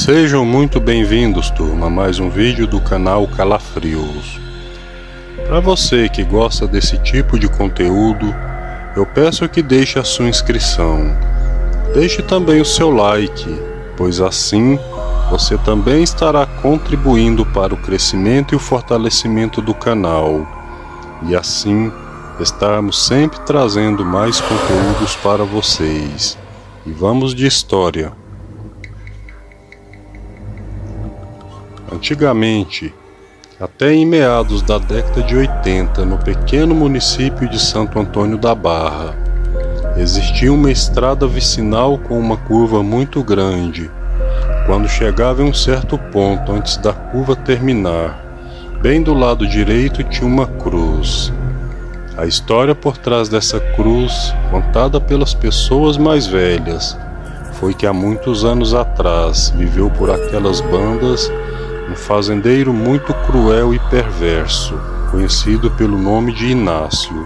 Sejam muito bem-vindos, turma, a mais um vídeo do canal Calafrios. Para você que gosta desse tipo de conteúdo, eu peço que deixe a sua inscrição. Deixe também o seu like, pois assim você também estará contribuindo para o crescimento e o fortalecimento do canal. E assim estarmos sempre trazendo mais conteúdos para vocês. E vamos de história. Antigamente, até em meados da década de 80, no pequeno município de Santo Antônio da Barra, existia uma estrada vicinal com uma curva muito grande. Quando chegava em um certo ponto antes da curva terminar, bem do lado direito tinha uma cruz. A história por trás dessa cruz, contada pelas pessoas mais velhas, foi que há muitos anos atrás viveu por aquelas bandas um fazendeiro muito cruel e perverso, conhecido pelo nome de Inácio.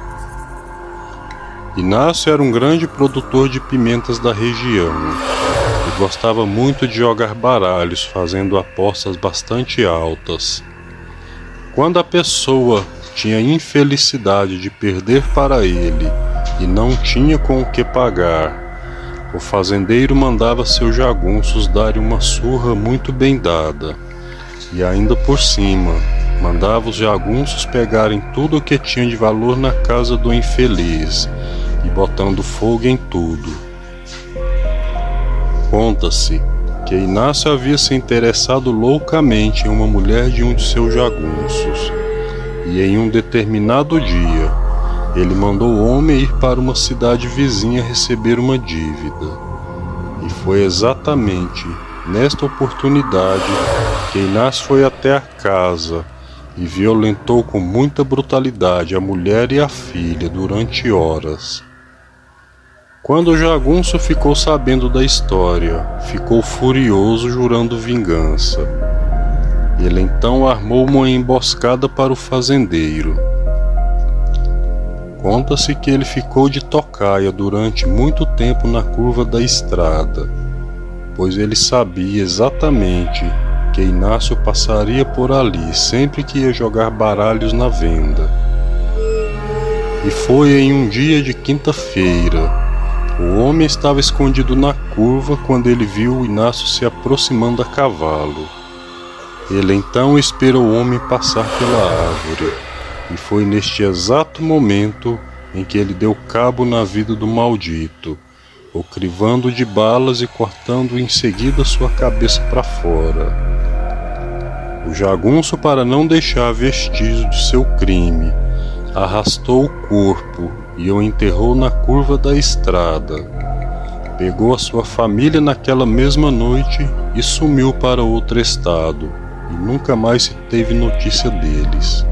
Inácio era um grande produtor de pimentas da região e gostava muito de jogar baralhos, fazendo apostas bastante altas. Quando a pessoa tinha a infelicidade de perder para ele e não tinha com o que pagar, o fazendeiro mandava seus jagunços darem uma surra muito bem dada. E ainda por cima, mandava os jagunços pegarem tudo o que tinha de valor na casa do infeliz e botando fogo em tudo. Conta-se que Inácio havia se interessado loucamente em uma mulher de um de seus jagunços, e em um determinado dia, ele mandou o homem ir para uma cidade vizinha receber uma dívida. E foi exatamente nesta oportunidade que Inácio foi até a casa e violentou com muita brutalidade a mulher e a filha durante horas. Quando o jagunço ficou sabendo da história, ficou furioso, jurando vingança. Ele então armou uma emboscada para o fazendeiro. Conta-se que ele ficou de tocaia durante muito tempo na curva da estrada, pois ele sabia exatamente que Inácio passaria por ali sempre que ia jogar baralhos na venda. E foi em um dia de quinta-feira. O homem estava escondido na curva quando ele viu o Inácio se aproximando a cavalo. Ele então esperou o homem passar pela árvore, e foi neste exato momento em que ele deu cabo na vida do maldito, o crivando de balas e cortando em seguida sua cabeça para fora. O jagunço, para não deixar vestígio de seu crime, arrastou o corpo e o enterrou na curva da estrada. Pegou a sua família naquela mesma noite e sumiu para outro estado, e nunca mais se teve notícia deles.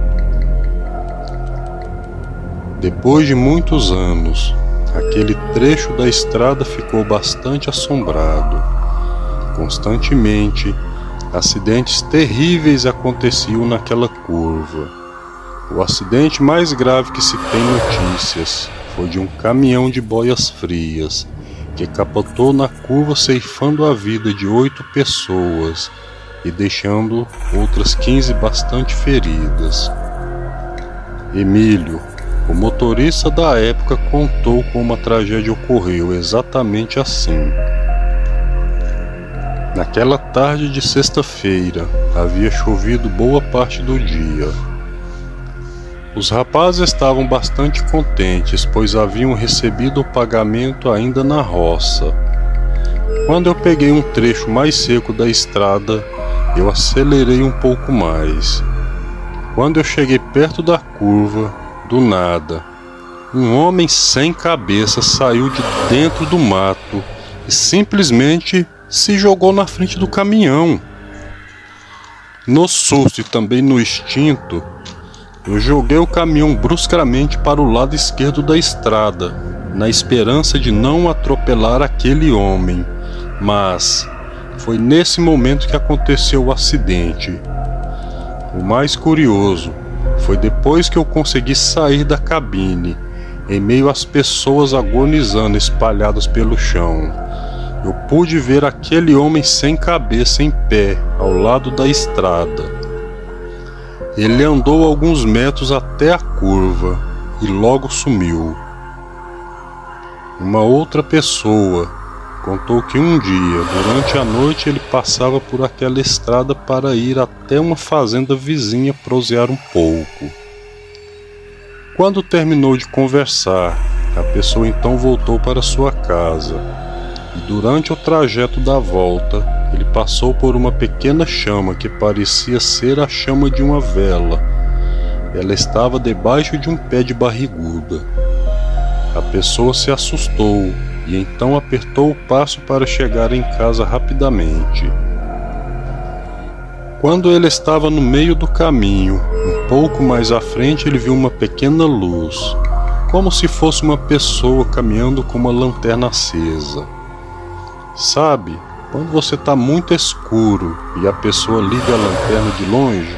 Depois de muitos anos, aquele trecho da estrada ficou bastante assombrado. Constantemente, acidentes terríveis aconteciam naquela curva. O acidente mais grave que se tem notícias foi de um caminhão de boias frias que capotou na curva, ceifando a vida de 8 pessoas e deixando outras 15 bastante feridas. Emílio, o motorista da época, contou como a tragédia ocorreu exatamente assim. Naquela tarde de sexta-feira, havia chovido boa parte do dia. Os rapazes estavam bastante contentes, pois haviam recebido o pagamento ainda na roça. Quando eu peguei um trecho mais seco da estrada, eu acelerei um pouco mais. Quando eu cheguei perto da curva, do nada, um homem sem cabeça saiu de dentro do mato e simplesmente se jogou na frente do caminhão. No susto e também no instinto, eu joguei o caminhão bruscamente para o lado esquerdo da estrada, na esperança de não atropelar aquele homem, mas foi nesse momento que aconteceu o acidente. O mais curioso foi depois que eu consegui sair da cabine, em meio às pessoas agonizando espalhadas pelo chão. eu pude ver aquele homem sem cabeça em pé, ao lado da estrada. Ele andou alguns metros até a curva e logo sumiu. Uma outra pessoa contou que um dia, durante a noite, ele passava por aquela estrada para ir até uma fazenda vizinha prosear um pouco. Quando terminou de conversar, a pessoa então voltou para sua casa, e durante o trajeto da volta, ele passou por uma pequena chama que parecia ser a chama de uma vela. Ela estava debaixo de um pé de barriguda. A pessoa se assustou e então apertou o passo para chegar em casa rapidamente. Quando ele estava no meio do caminho, um pouco mais à frente, ele viu uma pequena luz, como se fosse uma pessoa caminhando com uma lanterna acesa. Sabe, quando você está muito escuro e a pessoa liga a lanterna de longe?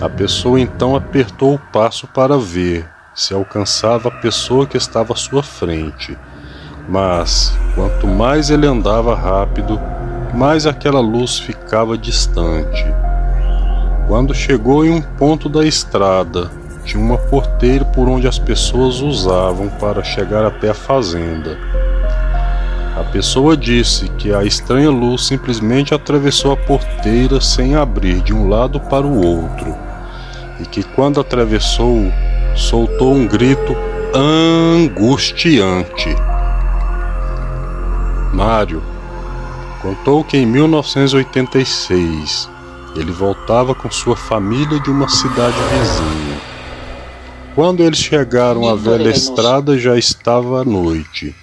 A pessoa então apertou o passo para ver se alcançava a pessoa que estava à sua frente. Mas, quanto mais ele andava rápido, mais aquela luz ficava distante. Quando chegou em um ponto da estrada, tinha uma porteira por onde as pessoas usavam para chegar até a fazenda. A pessoa disse que a estranha luz simplesmente atravessou a porteira sem abrir de um lado para o outro, e que quando atravessou, soltou um grito angustiante. Mário contou que em 1986 ele voltava com sua família de uma cidade vizinha. Quando eles chegaram à velha estrada, já estava à noite.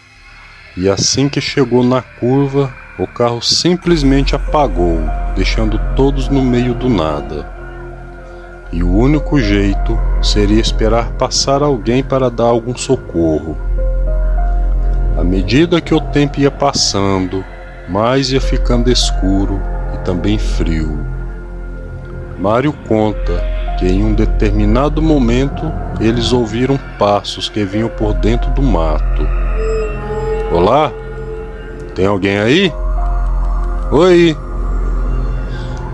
E assim que chegou na curva, o carro simplesmente apagou, deixando todos no meio do nada. E o único jeito seria esperar passar alguém para dar algum socorro. À medida que o tempo ia passando, mais ia ficando escuro e também frio. Mário conta que em um determinado momento eles ouviram passos que vinham por dentro do mato. Olá? Tem alguém aí? Oi!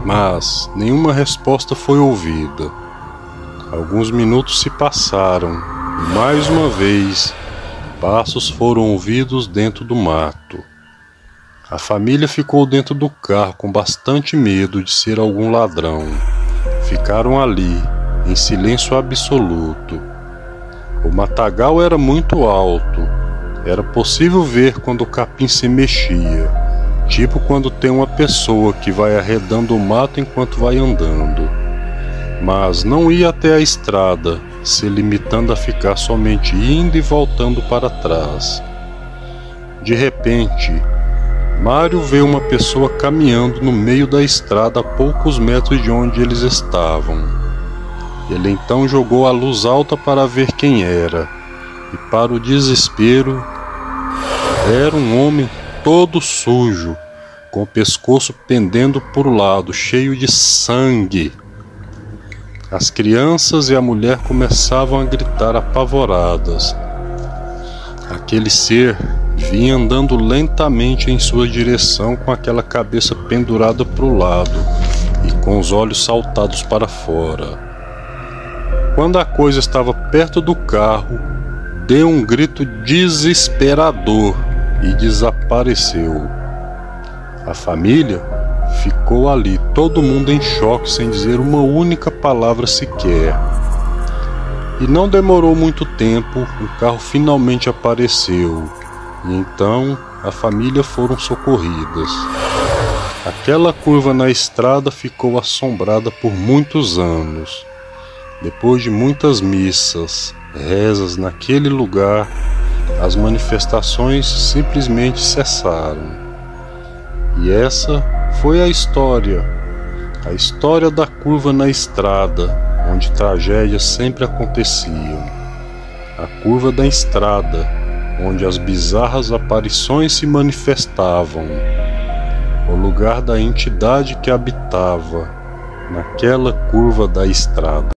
Mas nenhuma resposta foi ouvida. Alguns minutos se passaram e mais uma vez passos foram ouvidos dentro do mato. A família ficou dentro do carro com bastante medo de ser algum ladrão. Ficaram ali, em silêncio absoluto. O matagal era muito alto. Era possível ver quando o capim se mexia, tipo quando tem uma pessoa que vai arredando o mato enquanto vai andando. Mas não ia até a estrada, se limitando a ficar somente indo e voltando para trás. De repente, Mário vê uma pessoa caminhando no meio da estrada a poucos metros de onde eles estavam. Ele então jogou a luz alta para ver quem era, e para o desespero, era um homem todo sujo, com o pescoço pendendo por um lado, cheio de sangue. As crianças e a mulher começavam a gritar apavoradas. Aquele ser vinha andando lentamente em sua direção com aquela cabeça pendurada para o lado e com os olhos saltados para fora. Quando a coisa estava perto do carro, deu um grito desesperador e desapareceu. A família ficou ali, todo mundo em choque, sem dizer uma única palavra sequer. E não demorou muito tempo, o carro finalmente apareceu, e então a família foram socorridas. Aquela curva na estrada ficou assombrada por muitos anos. Depois de muitas missas, rezas naquele lugar, as manifestações simplesmente cessaram. E essa foi a história da curva na estrada, onde tragédias sempre aconteciam. A curva da estrada, onde as bizarras aparições se manifestavam. O lugar da entidade que habitava naquela curva da estrada.